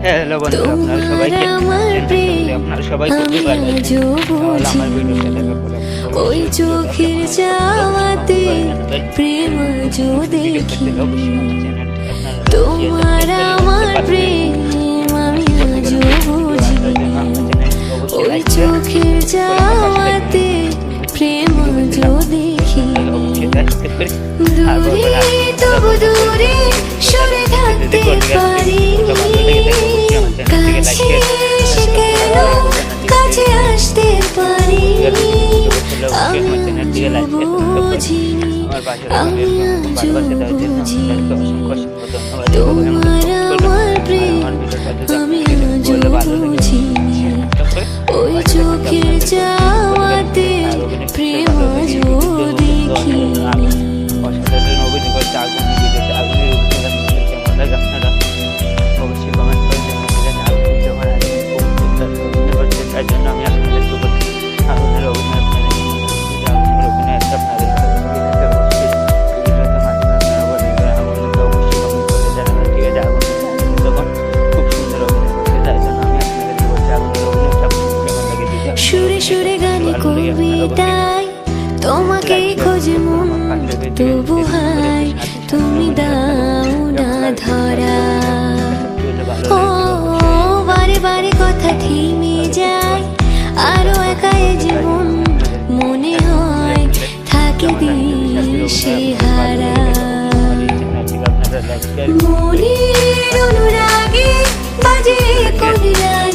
Hello বন্ধুরা, আপনারা সবাই খুবই ভালো আছেন। আমার ভিডিওটা দেখা করে ওই চোখের চাওয়াতে প্রেম আজও দেখি, তোমার আমার প্রেম আমি আজও বুঝি। ওই চোখের চাওয়াতে প্রেম আজও দেখি, দূরে তবু দূরে সরে থাকতে পারি, কাছে এসে কেন কাছে আসতে পারি। আমি বুঝিনি, আমি আজও বুঝি, তোমার আমার প্রেম আমি আজও বুঝিনি। ওই চোখের চাওয়াতে প্রেম আজও দেখি। অসাধারণ অভিনয় করছে আগুনের ভিডিওতে। আগুনের অভিনয়টা কেমন লাগে আপনারা অবশ্যই কমেন্ট করে জানাবেন। আগুন যখন অভিনয় করছে তার জন্য আমি আপনাদের একটু বলছি, আগুনের অভিনয় আগুনের অভিনয় একটা আপনাদের সুরে সুরে গানে কবিতায় তোমাকেই খোঁজে মন, তবু হায় তুমি দাও না ধরা। ও বারে বারে কথা থেমে যায়, আরো একা এ জীবন মনে হয় থাকে দিশে হারা। মনের অনুরাগে বাজে কোন রাগ